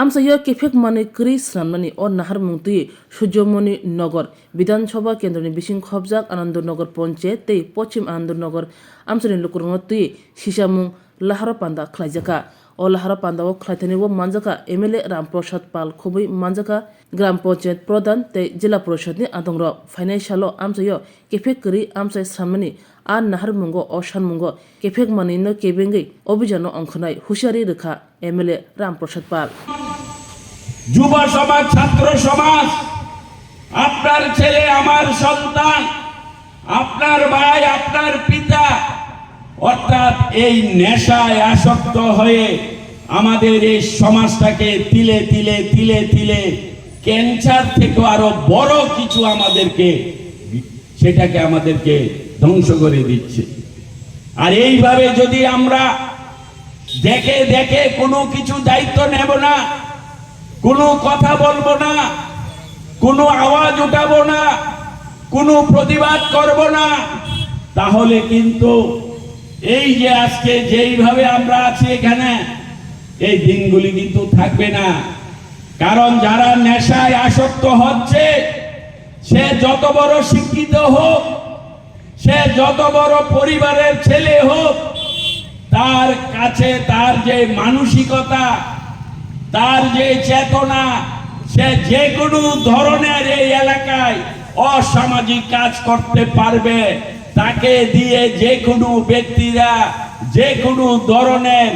আমসাইয়া কেফেক মানে ক্রি স্রানমানি ও নাহার মুংতুই সূর্যমণি নগর বিধানসভা কেন্দ্রনি বিশিং খবজাক আনন্দনগর পঞ্চায়েত তৈ পশ্চিম আনন্দনগর আমসানি লুকুরং তুই সিসামুং লাহার পান্দা খ্লাইজাকা ও লাহার পান্দা ও খ্লাইথানিও মানজাকা এমএলএ রামপ্রসাদ পাল খুবই মানজাকা গ্রাম পঞ্চায়েত প্রধান তৈ জেলা পরিষদনি আদংর ফাইনাইশালো আমসাইয়া কেফেক ক্রি আমসাই স্রানমানি আর নাহার মুঙ্গ ও সানমুঙ্গ কেফেক মানিন্য কেবেঙ্গৈ অভিযান অংশনায় হুঁশিয়ারি রেখা এমএলএ রামপ্রসাদ পাল। যুব সমাজ, ছাত্র সমাজ, আপনার ছেলে আমার সন্তান, আপনার ভাই, আপনার পিতা, অর্থাৎ এই নেশায় আসক্ত হয়ে আমাদের এই সমাজটাকে তিলে তিলে তিলে তিলে ক্যান্সার থেকে আরো বড় কিছু আমাদেরকে ধ্বংস করে দিচ্ছে। আর এইভাবে যদি আমরা দেখে দেখে কোনো কিছু দায়িত্ব নেব না, কোনো কথা বলবো না, কোনো আওয়াজ উঠাবো না, কোনো প্রতিবাদ করব না, তাহলে কিন্তু এই যে আজকে যেইভাবে আমরা আছি এখানে, এই দিনগুলি কিন্তু থাকবে না। কারণ যারা নেশায় আসক্ত হচ্ছে, সে যত বড় শিক্ষিত হোক, সে যত বড় পরিবারের ছেলে হোক, তার কাছে তার যে মানসিকতা, তার যে চেতনা, সে যে কোনো ধরনের এই এলাকায় অসামাজিক কাজ করতে পারবে। তাকে দিয়ে যে কোনো ব্যক্তিরা যে কোনো ধরনের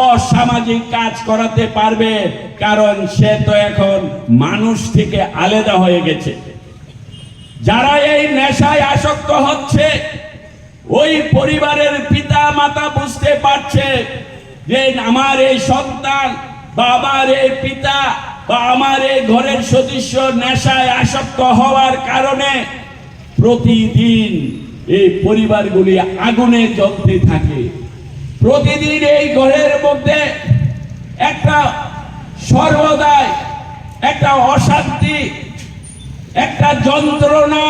অসামাজিক কাজ করাতে পারবে, কারণ সে তো এখন মানুষ থেকে আলাদা হয়ে গেছে। যারা এই নেশায় আসক্ত হচ্ছে, ওই পরিবারের পিতা মাতা বুঝতে পারছে যে আমার এই সন্তান বা আমার এই পিতা বা আমার এই ঘরের সদস্য নেশায় আসক্ত হওয়ার কারণে প্রতিদিন এই পরিবারগুলি আগুনে জ্বলতে থাকে। প্রতিদিন এই ঘরের মধ্যে একটা সর্বদাই একটা অশান্তি, একটা যন্ত্রণা,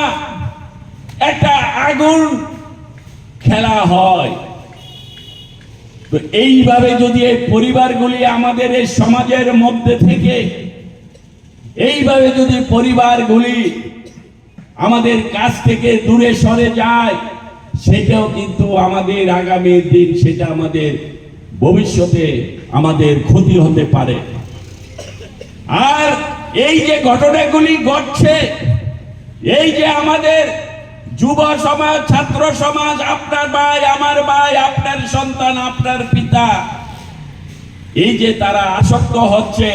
একটা আগুন খেলা হয়। তো এইভাবে যদি এই পরিবারগুলি আমাদের এই সমাজের মধ্যে থেকে এইভাবে যদি পরিবারগুলি আমাদের কাছ থেকে দূরে সরে যায়, সেটাও কিন্তু আমাদের আগামী দিন, সেটা আমাদের ভবিষ্যতে আমাদের ক্ষতি হতে পারে। আর এই যে ঘটনাগুলি ঘটছে, এই যে আমাদের যুব সমাজ, ছাত্র সমাজ, আপনার ভাই, আমার ভাই, আপনার সন্তান, আপনার পিতা, এই যে তারা আসক্ত হচ্ছে,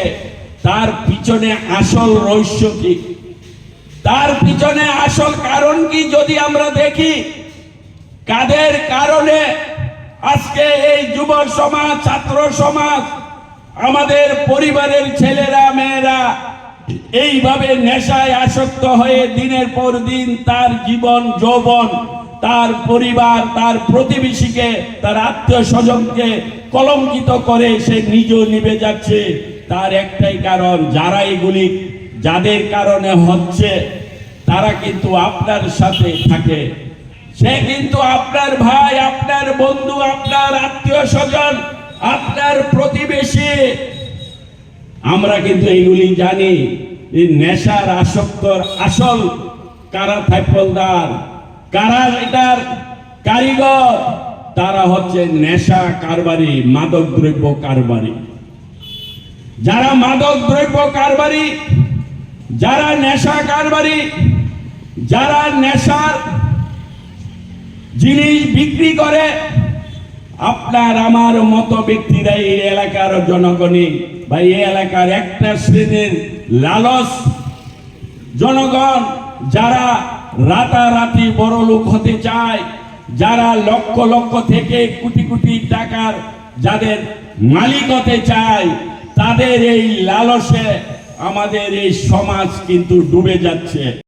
তার পিছনে আসল রহস্য কি, তার পিছনে আসল কারণ কি যদি আমরা দেখি, কাদের কারণে আজকে এই যুব সমাজ, ছাত্র সমাজ, আমাদের পরিবারের ছেলেরা মেয়েরা এইভাবে নেশায় আসক্ত হয়ে দিনের পর দিন তার জীবন যৌবন, তার পরিবার, তার প্রতিবেশীকে, তার আত্মীয় স্বজনকে কলঙ্কিত করে সে নিজেও নিভে যাচ্ছে, তার একটাই কারণ, যারা এগুলি যাদের কারণে হচ্ছে তারা কিন্তু আপনার সাথে থাকে। সে কিন্তু আপনার ভাই, আপনার বন্ধু, আপনার আত্মীয় স্বজন, আপনার প্রতিবেশী। আমরা কিন্তু এইগুলি জানি। এই নেশার আসক্তর আসল কারা থাইফলদার, কারা এটার কারিগর, তারা হচ্ছে নেশা কারবারি, মাদক দ্রব্য কারবারি। যারা মাদক দ্রব্য কারবারি, যারা নেশা কারবারি, যারা নেশার জিনিস বিক্রি করে, আপনার আমার মতো ব্যক্তিরা এই এলাকার জনগণই বা এই এলাকার একটা শ্রেণীর লালস জনগণ, যারা রাতারাতি বড় লোক হতে চায়, যারা লক্ষ লক্ষ থেকে কোটি কোটি টাকার যাদের মালিক হতে চায়, তাদের এই লালসে আমাদের এই সমাজ কিন্তু ডুবে যাচ্ছে।